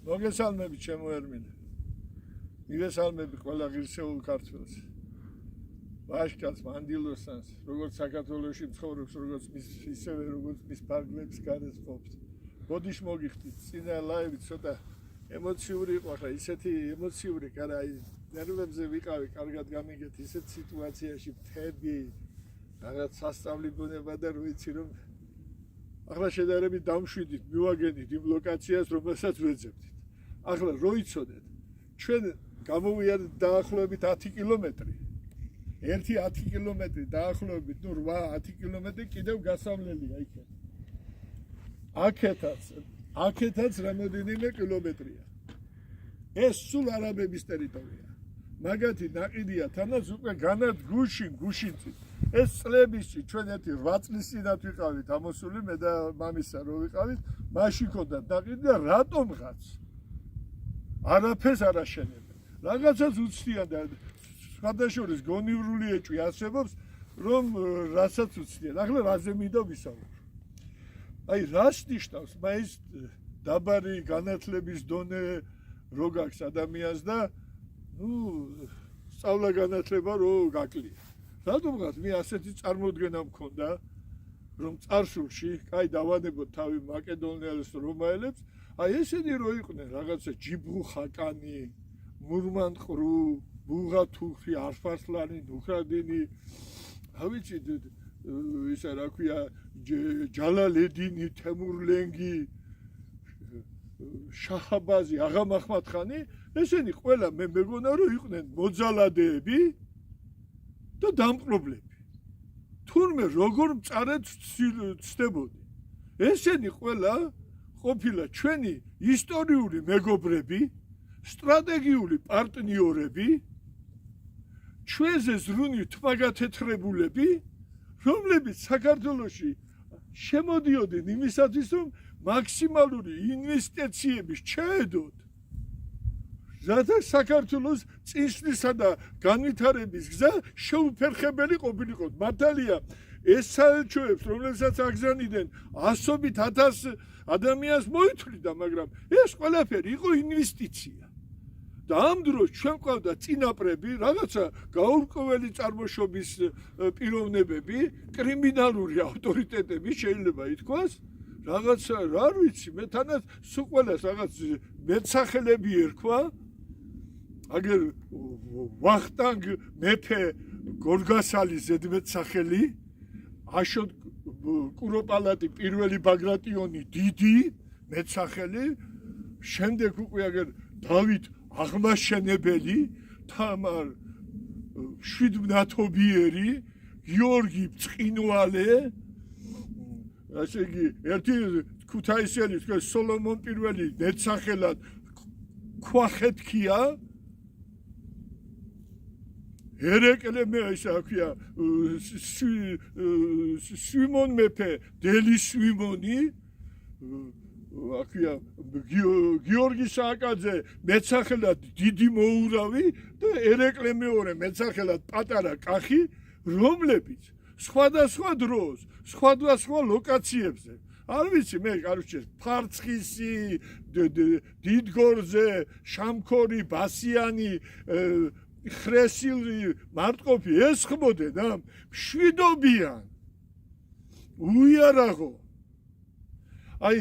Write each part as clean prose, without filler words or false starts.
მოგესალმები ჩემო ერმინე. მიგესალმები ყველა ღირსეულ ქართველს. ვაჟკაცს, მანდილოსანს, როგორც საქართველოში ცხოვრობს, როგორც ისევე როგორც მის ფარგლებს გარეს ყოფს. ბოდიშ მოგიხდით, წინა ლაივი ცოტა ემოციური იყო, ახლა ისეთი ემოციური, აი ნერვებზე ვიყავი, კარგად გამიგეთ ისეთ სიტუაციაში მთები, რაღაც სასწავლი ბუნება და რო იცი რომ ახლა შედარებით დამშვიდით, მივაგენით იმ ლოკაციას, რომელსაც ვეძებდით. ახლა რო იცოდეთ, ჩვენ გამოვიარეთ დაახლოებით 10 კილომეტრი. ერთი 10 კილომეტრი დაახლოებით, ნუ 8-10 კილომეტრი კიდევ გასავლელია იქეთ. აქეთაც რამოდენიმე კილომეტრია. ეს სულ არაბების ტერიტორია. მაგათი ნაყიდია თანაც უკვე განად გუშინცით. ეს წლებისში ჩვენ ერთი 8 წლის წინათ ვიყავით ამოსული მე და მამისა რო ვიყავით, მაშინ ქონდა ნაყიდი და რატომღაც არაფერს არ აშენებენ. რაღაცას უცდიან და სხვადასხვა გონივრული ეჭვი არსებობს, რომ რასაც უცდიან. ახლა რაზე მინდა ვისაუბრო. აი რას ნიშნავს მაინც დაბარი განათლების დონე რო გაქვს ადამიანს და სწავლა განათლება რო გაკლია. რატომღაც მე ასეთი წარმოდგენა მქონდა, რომ წარსულში, კაი დავანებოთ თავი მაკედონიელებს და რომაელებს, აი ესენი რო იყვნენ რაღაცა ჯიბღუ-ხაკანი, მურმანყრუ, ბუღათუხი, არფარსლანი, ნუხრადინი, ავიცი ისა რა ქვია, ჯალალედინი, თემურლენგი, შაჰაბაზი, აღამაჰმადხანი, ესენი ყველა მე მეგონა რომ იყვნენ მოძალადეები და დამპყრობლები. თურმე როგორ მწარედ ცდებოდი. ესენი ყველა ყოფილა ჩვენი ისტორიული მეგობრები, სტრატეგიული პარტნიორები, ჩვენზე ზრუნი თმაგათეთრებულები, რომლებიც საქართველოში შემოდიოდნენ იმისათვის, რომ მაქსიმალური ინვესტიციები შეედოთ. რათა საქართველოს წინსვლისა და განვითარების გზა შეუფერხებელი ყოფილიყო. მართალია ეს საელჩოებს, რომლებსაც აგზავნიდნენ ასობით 1000 ადამიანს მოითვლიდა, მაგრამ ეს ყველაფერი იყო ინვესტიცია. და ამ დროს ჩვენ ყავდა წინაპრები, რაღაცა გაურკვეველი წარმოშობის პიროვნებები, კრიმინალური ავტორიტეტები შეიძლება ითქვას, რაღაცა რა ვიცი, მე თანაც სულ ყველას რაღაც მეტსახელები ერქვა. აგერ ვახტანგ მეფე გორგასალის ზედმეტსახელი, აშოტ კუროპალატი პირველი ბაგრატიონი დიდი მეტსახელი, შემდეგ უკვე აგერ დავით აღმაშენებელი, თამარ შვიდმნათობიერი, გიორგი ბრწყინვალე, ასე იგი ერთი ქუთაისელი სოლომონ პირველი მეტსახელად ქვახეთქია, ერეკლე მე ისა ქვია სვიმონ მეფე დელი სვიმონი, აქვია გიორგი სააკაძე მეტსახელად დიდი მოურავი და ერეკლე მეორე მეტსახელად პატარა კახი, რომლებიც სხვადასხვა დროს, სხვადასხვა ლოკაციებზე, არ ვიცი მე, კაროჩე, ფარცხისი, დიდგორზე, შამქორი, ბასიანი, ხრესილი, მარტყოფი ესხმოდნენ ამ მშვიდობიან, უიარაღო. აი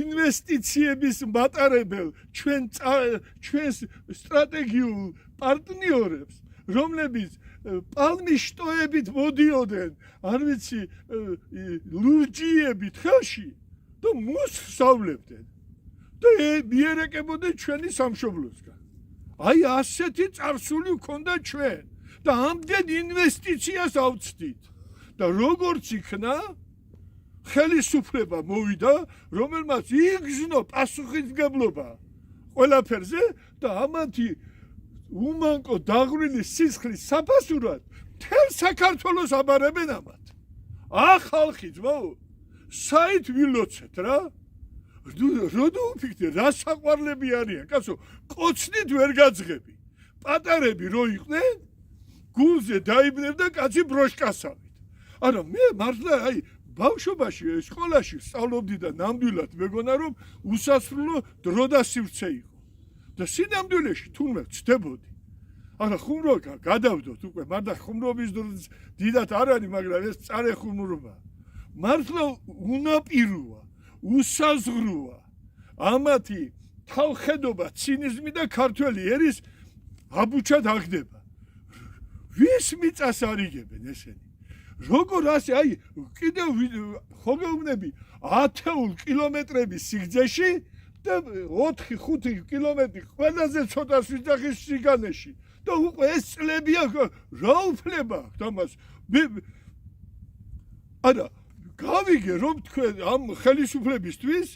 ინვესტიციების მატარებელ ჩვენს სტრატეგიულ პარტნიორებს, რომლებიც პალმის შტოებით მოდიოდნენ, არ ვიცი, ლურჯიებით ხელში და მოსავლებდნენ და მიერეკებოდნენ ჩვენი სამშობლოსგან. აი ასეთი წარსული ვქონდა ჩვენ და ამდენ ინვესტიციას ავწდით და როგორც იქნა ხელისუფლება მოვიდა, რომელმაც იგზნო პასუხისმგებლობა ყველაფერზე და ამათი უმანკო დაღვრილი სისხლის საფასურად მთელ საქართველოს აბარებენ ამათ. ხალხი ძმაო, საით ვილოცეთ რა? როდო უფიქრე, რა საყვარლები არიან, კაცო, კოცნით ვერ გაძღები. პატარები რო იყვნენ, გულზე დაიბნევდა კაცი ბროშკასავით. არა, მე მართლა აი ბავშვობაში სკოლაში სწავლობდი და ნამდვილად მეგონა რომ უსასრულო დრო და სივრცე იყო და სინამდვილეში თუნდაც ვწდებოდი ახლა ხუმრობა გადავდოთ უკვე მარტო ხუმრობის დროს დიდად არ არის მაგრამ ეს წარე ხუმრობა მართლა უნაპიროა უსაზღვროა ამათი თავხედობა ცინიზმი და ქართველი ერის აბუჩად აღდება ვის მიწას არიგებენ ესენი როგორ ასე აი კიდევ ხოგეუბნები ათეულ კილომეტრების სიგრძეში და 4-5 კილომეტრი ყველაზე ცოტა სიძახის სიგანეში და უკვე ეს წლებია რა უფლება აქვს ამას არა გავიგე რომ თქვენ ამ ხელისუფლებისთვის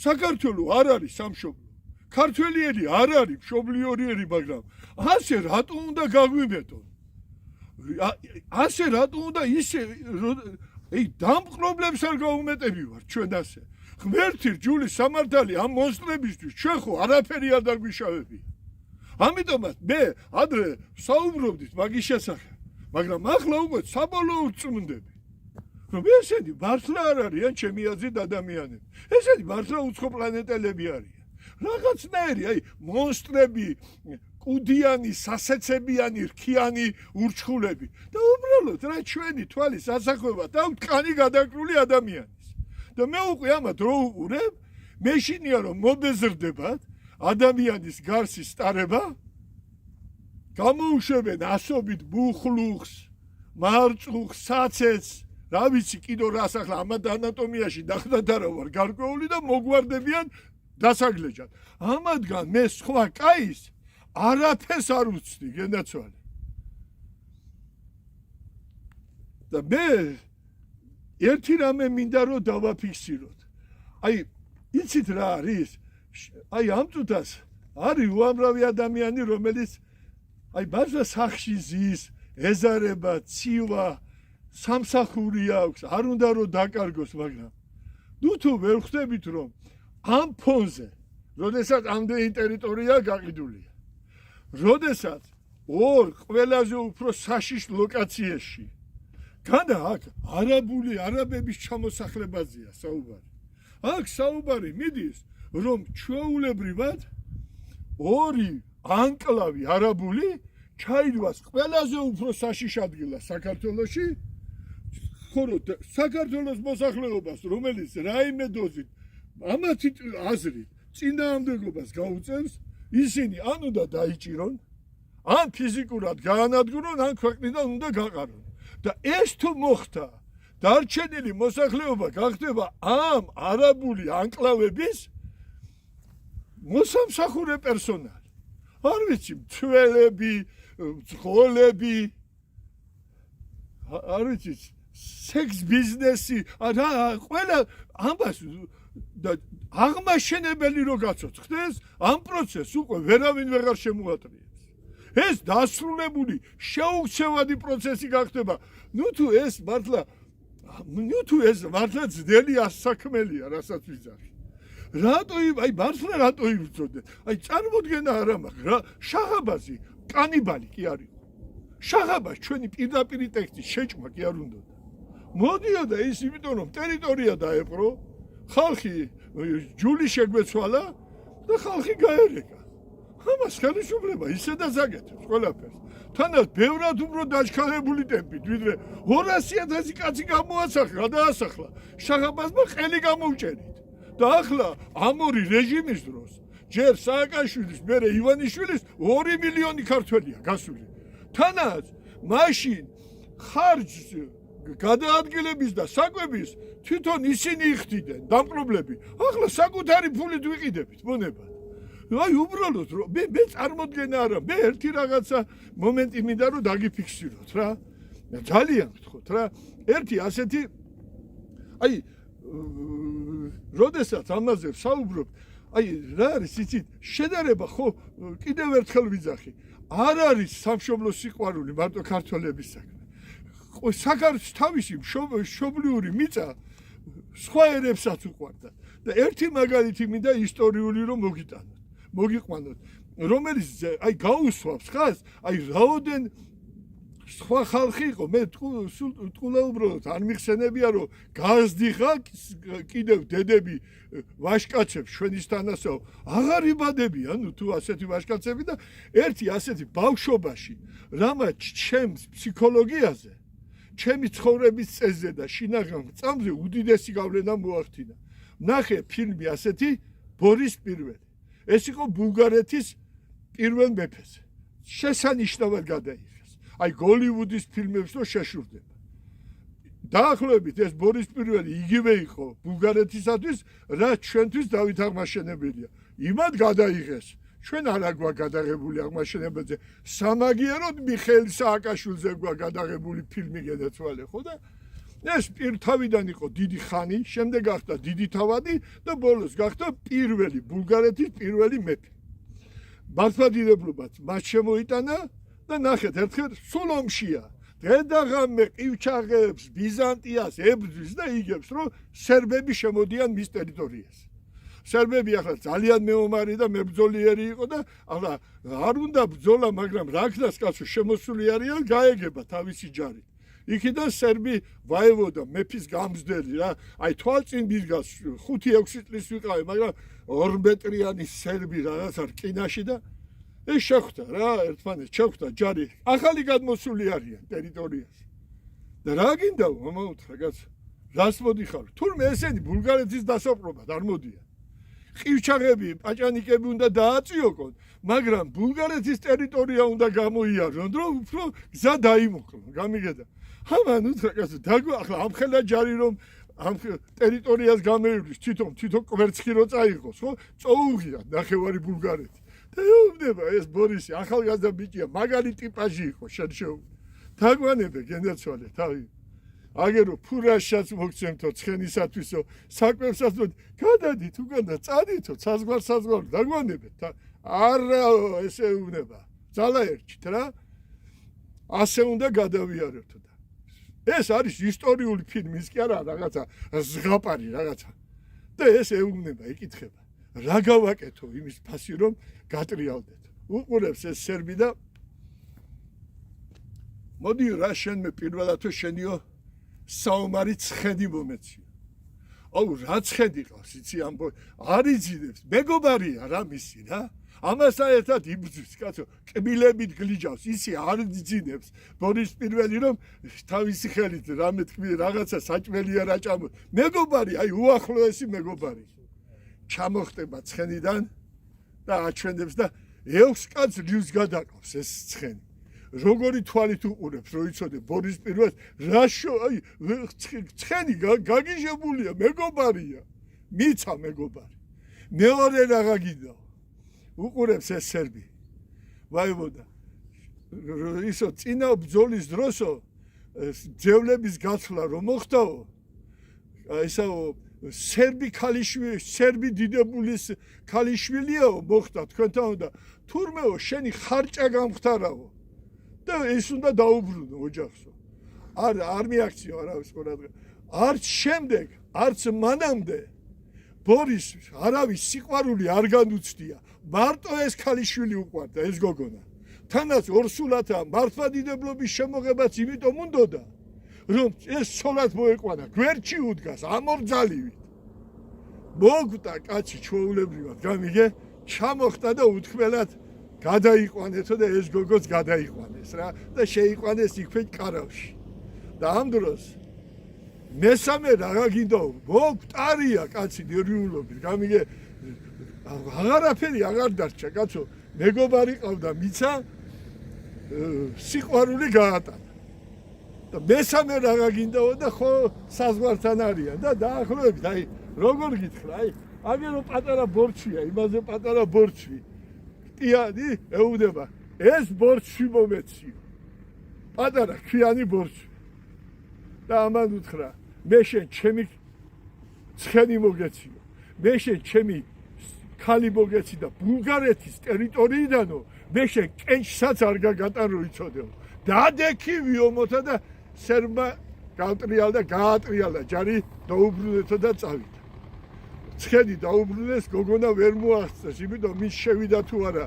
საქართველოს არ არის სამშობლო ქართველიერი არ არის მშობლიორიერი მაგრამ ასე რატომ უნდა გაგვიმეტონ ასე რატომ უნდა ისე დამპყრობლებს არ გაუმეტები ვარ ჩვენ ასე ღმერთი რჯულის სამართალი ამ მონსტრებისთვის ჩვენ ხო არაფერი არ დაგვიშავებია ამიტომაც მე ადრე საუბრობდით მაგის შესახებ მაგრამ ახლა უკვე საბოლოო წმუნდები რომ ესენი მართლა არ არიან ჩემი აზრით ადამიანები ესენი მართლა უცხო პლანეტელები არიან რაღაცნაირი აი მონსტრები კუდიანი სასეცებიანი რქიანი ურჩხულები და უბრალოდ რა ჩვენი თვალის ასახვევა და მტყანი გადაკრული ადამიანის და მე უკვე ამათ რო უყურებ მეშინია რომ მობეზრდებათ ადამიანის გარსის სტარება გამოუშვებენ ასობით ბუხლუხს მარწუხს საცეცს რა ვიცი კიდო რას ახლა ამ ანატომიაში ნახდათ არა ვარ გარკვეული და მოგვარდებიან დასაგლეჯად ამათგან მე სხვა კაის არაფერს არ უცდი გენაცვალე და მე ერთი რამე მინდა რომ დავაფიქსიროთ აი იცით რა არის აი ამ წუთას არის უამრავი ადამიანი რომელიც აი ბაზა სახში ზის ეზარება ცივა სამსახური აქვს არ უნდა რომ დაკარგოს მაგრამ ნუ თუ ვერ ხვდებით რომ ამ ფონზე როდესაც ამდენი ტერიტორია გაყიდულია როდესაც ორ ყველაზე უფრო საშიშ ლოკაციაში განა აქ არაბების ჩამოსახლებაზეა საუბარი აქ საუბარი მიდის რომ ჩვეულებრივად ორი ანკლავი არაბული ჩაიდვას ყველაზე უფრო საშიშ ადგილას საქართველოში ხოლო საქართველოს მოსახლეობას რომელიც რაიმე დოზით ამათი აზრით წინააღმდეგობას გაუწევს ისინი ან უნდა დაიჭირონ ან ფიზიკურად გაანადგურონ ან ქვეყნიდან უნდა გაყარონ და ეს თუ მოხდა დარჩენილი მოსახლეობა გახდება ამ არაბული ანკლავების მოსამსახურე პერსონალი არ ვიცი მცველები მძღოლები არ ვიცი სექს ბიზნესი რა ყველა ამას და აღმაშენებელი რო გაცოცხლდეს ამ პროცესს უკვე ვერავინ ვეღარ შემოატრიებს ეს დასრულებული შეუქცევადი პროცესი გახდება ნუ თუ ეს მართლა ძნელი ასაქმელია რასაც ვიზახი რატო აი მართლა რატო იბრძოდნენ აი წარმოდგენა არ მაქვს რა შაღაბაზი კანიბალი კი არ იყო შაღაბას ჩვენი პირდაპირი ტექსტი შეჭმა კი არ უნდა მოდიოდა ის იმიტომ რომ ტერიტორია დაეპყრო ხალხი ჯული შეგვეცვალა და ხალხი გაერეკა ამას ხელისუფლება ისე დაგაკეთებს ყველაფერს თანაც ბევრად უფრო დაჩქარებული ტემპით ვიდრე 200,000 კაცი გამოასახლა დაასახლა შაღაბაზმა ყელი გამოუჭერით და ახლა ამ ორი რეჟიმის დროს ჯერ სააკაშვილის მერე ივანიშვილის 2 მილიონი ქართველია გასული თანაც მაშინ ხარჯს გადაადგილების და საკვების თვითონ ისინი იხდიდნენ დამპყრობლები ახლა საკუთარი ფულით ვიყიდებით მონებად აი უბრალოდ მე წარმოდგენა არა მე ერთი რაღაცა მომენტი მინდა რომ დაგიფიქსიროთ რა ძალიან გთხოვთ რა ერთი ასეთი აი როდესაც ამაზე ვსაუბრობ აი რა არის იცით შედარება ხო კიდევ ერთხელ ვიძახი არ არის სამშობლო სიყვარული მარტო ქართველების საქმე თავისი მშობლიური მიწა სხვა ერებსაც უყვარდა და ერთი მაგალითი მინდა ისტორიული რომ მოგიყვანოთ რომელიც აი გაუსვავს ხას აი სხვა ხალხი იყო მე თქულა უბრალოდ არ მიხსენებია რომ გაზდიხა კიდევ დედები ვაშკაცებს ჩვენისთანასო აღარ იბადებიან თუ ასეთი ვაშკაცები და ერთი ასეთი ბავშვობაში რამაც ჩემს ფსიქოლოგიაზე ჩემი ცხოვრების წესზე და შინაგან წამზე უდიდესი გავლენა მოახდინა ნახე ფილმი ასეთი ბორის პირველი ეს იყო ბულგარეთის პირველ მეფეს შესანიშნავად გადაიღეს აი გოლივუდის ფილმებს რო შეშურდება დაახლოებით ეს ბორის პირველი იგივე იყო ბულგარეთისათვის რაც ჩვენთვის დავით აღმაშენებელია იმად გადაიღეს ჩვენ არა გვაქვს გადაღებული აღმაშენებელზე სამაგიეროდ მიხეილ სააკაშვილზე გვაქვს გადაღებული ფილმი გადაცვალე ხო და ეს თავიდან იყო დიდი ხანი შემდეგ გახდა დიდი თავადი და ბოლოს გახდა პირველი ბულგარეთის პირველი მეფე მართლმადიდებლობაც მათ შემოიტანა და ნახეთ ერთხელ სულ ომშია დედაღამე ყივჩაღებს ბიზანტიას ებრძვის და იგებს რომ სერბები შემოდიან მის ტერიტორიაზე სერბები ახლა ძალიან მეომარი და მებრძოლიერი იყო და ახლა არ უნდა ბრძოლა მაგრამ რაკდას კაცო შემოსული არიან გაეგება თავისი ჯარი იქიდან სერბი ვაევოდა მეფის გამზდელი რა აი თვალწინ მიდგას 5-6 წლის ვიყავი მაგრამ 2 მეტრიანი სერბი რაღაცა რკინაში და ეს შეხვდა რა ერთმანეთს შეხვდა ჯარი ახალი გადმოსული არიან ტერიტორიაზე და რა გინდა მომაუთხა კაცო რას მოდიხარ თურმე ესენი ბულგარეთის დასაპყრობად არ მოდიან ყივჩაღები პაჭანიკები უნდა დააწიოქონ მაგრამ ბულგარეთის ტერიტორია უნდა გამოიარონ რომ უფრო გზა დაიმოკლონ გამიგედა ამან უთხრა კაცო ახლა ამხელა ჯარი რომ ამ ტერიტორიას გამოივლის თვითონ კვერცხი რო წაიღოს ხო წოუღია ნახევარი ბულგარეთი და ეუბნება ეს ბორისი ახალგაზრდა ბიჭია მაგარი ტიპაჟი იყო შენ დაგვანებე გენდაცვალე თავი აგერო ფურაშაც მოგცემთო ცხენისათვისო საკვებსაც გადადით უკან და წადითო საზღვარ დაგვანებეთ არა ესე ეუბნება ძალა ერჩით რა ასე უნდა გადავიარებთო და ეს არის ისტორიული ფილმი ის კი არა რაღაცა ზღაპარი რაღაცა და ეს ეუბნება იკითხება რა გავაკეთო იმის ფასი რომ გატრიალდეთ უყურებს ეს სერბი და მოდი რა შენმე პირველათო შენიო საომარი ცხედი მომეციო აუ რა ცხედი ყავს იცი ამბო არ იძინებს მეგობარია რა მისი რა ამასთან ერთად იბრძვის კაცო კბილებით გლიჯავს ისი არ იძინებს ბორის პირველი რომ თავისი ხელით რამე თქვი რაღაცა საჭმელი არ აჭამო მეგობარი აი უახლოესი მეგობარი ჩამოხტება ცხენიდან და აჩვენებს და 6 კაცს ლიუს გადაყავს ეს ცხენი როგორი თვალით უყურებს რო იცოდე ბორის პირველს რაშო აი ცხენი გაგიჟებულია მეგობარია მიცა მეგობარი მეორე რაღა გინდა უყურებს ეს სერბი ვაიბოდა ისო წინა ბრძოლის დროსო ძევლების გაცვლა რომ მოხდაო ისაო სერბი ქალიშვილი სერბი დიდებულის ქალიშვილიაო მოხდა თქვენთან და თურმეო შენი ხარჭა გამختარაო და ის უნდა დაუბრუნო ოჯახსო არ მიაქციო არავის ყურადღება არც შემდეგ არც მანამდე ბორის არავის სიყვარული არ განუცდია მარტო ეს ქალიშვილი უყვარდა ეს გოგონა თანაც ორსულათა მართლმადიდებლობის შემოღებაც იმიტომ უნდოდა რომ ეს ცოლად მოეყვანა გვერდში უდგას ამორძალივით მოგვდა კაცი ჩვეულებრივად გამიგე ჩამოხტა და უთქმელად გადაიყვანეთო და ეს გოგოც გადაიყვანეს რა და შეიყვანეს იქვე კარავში და ამ დროს მესამე რა გინდა მოგტარია კაცი ნერვიულობით გამიგე აღარაფერი აღარ დარჩა კაცო მეგობარი ყავდა მიცა სიყვარული გაატანა და მესამე რა გინდაო და ხო საზღვართან არიან და დაახლოებით აი როგორ გითხრა აი აგერო პატარა ბორცვია იმაზე პატარა ბორცვი ტიანი ეუბნება ეს ბორცვი მომეციო პატარა ქვიანი ბორცვი და ამან უთხრა მე შენ ჩემი ცხენი მოგეციო მე შენ ჩემი ქალი მოგეცი და ბულგარეთის ტერიტორიიდანო მე შენ კენჭსაც არ გაგატარო იცოდეო დადექივიო მოთა და სერბმა გაატრიალდა ჯარი დაუბრუნეთო და წავიდა ცხენი დაუბრუნეს გოგონა ვერ მოაღწევს იმიტომ მის შევიდა თუ არა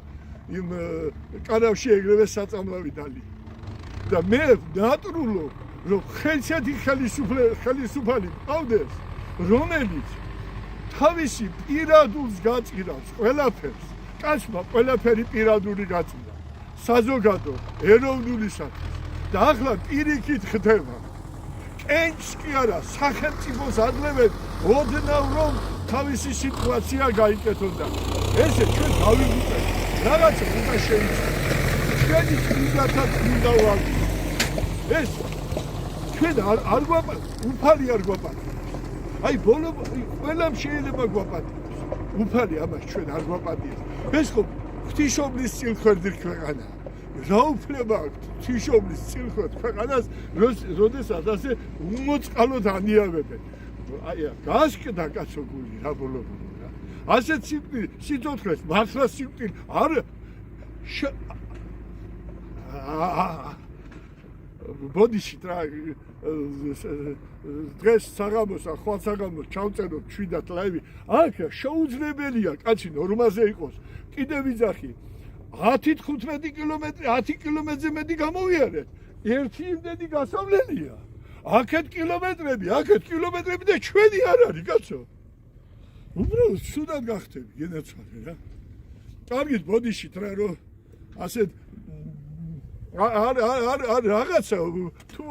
იმ კარავში ეგრევე საწამლავი დალი და მე ნატრულობ რომ ხელსეთი ხელისუფალი ყავდეს რომელიც თავისი პირადულს გაჭირავს ყველაფერს კაცმა ყველაფერი პირადული გაჭირა საზოგადო ეროვნულისათვის და ახლა პირიქით ხდება კენჭს კი არა სახელმწიფოს ადლებენ ოდნავ რომ თავისი სიტუაცია გაიკეთონ და ესე ჩვენ გავიგეთ რაღაცა უნდა შეიცვალოს ჩვენი წმინდათაც უნდა ვარგოთ ეს ჩვენ არ გვაპატიებს უფალი არ გვაპატიებს აი ბოლო ყველამ შეიძლება გვაპატიებს უფალი ამას ჩვენ არ გვაპატიებს ეს ხო ღვთისმშობლის წილხვერდი ქვეყანა რა უფლება აქვს ღვთისმშობლის წილხვერდ ქვეყანას როდესაც ასე უმოწყალოდ ანიავებენ აი გასკდა კაცო გული რა ბოლო რა ასეთ სიცოცხლეს მართლა სიკვდილი არ ბოდიში დღეს საღამოს ახალ საღამოს ჩავწეროთ 7 ლაივი აქ შეუძლებელია კაცი ნორმაზე იყოს კიდე ვიძახი 10-15 კილომეტრი 10 კილომეტრზე მეტი გამოვიარეთ ერთი იმდენი გასავლელია აქეთ კილომეტრები და ჩვენი არ არის კაცო უბრალოდ სულად გახდები გენაცვალე რა კარგით ბოდიშით რა რომ ასეთ არ რაღაცა თუ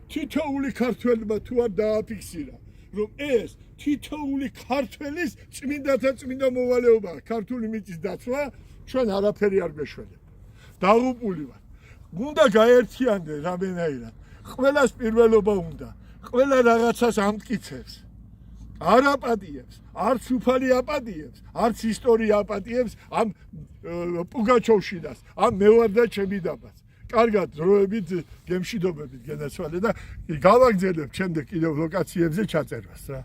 თითოეული ქართველმა თუ არ დააფიქსირა რომ ეს თითოეული ქართველის წმინდათა წმინდა მოვალეობაა ქართული მიწის დაცვა ჩვენ არაფერი არ გვეშველება დაღუპული ვარ უნდა გაერთიანდეს რამენაირად ყველას პირველობა უნდა ყველა რაღაცას ამტკიცებს არ აპატიებს არც უფალი აპატიებს არც ისტორია აპატიებს ამ პუგაჩოვშიდას ამ მევარდა ჩემი დაბას კარგად დროებით გემშვიდობებით გენაცვალე და გავაგზავნებ შემდეგ კიდევ ლოკაციებზე ჩაწერას რა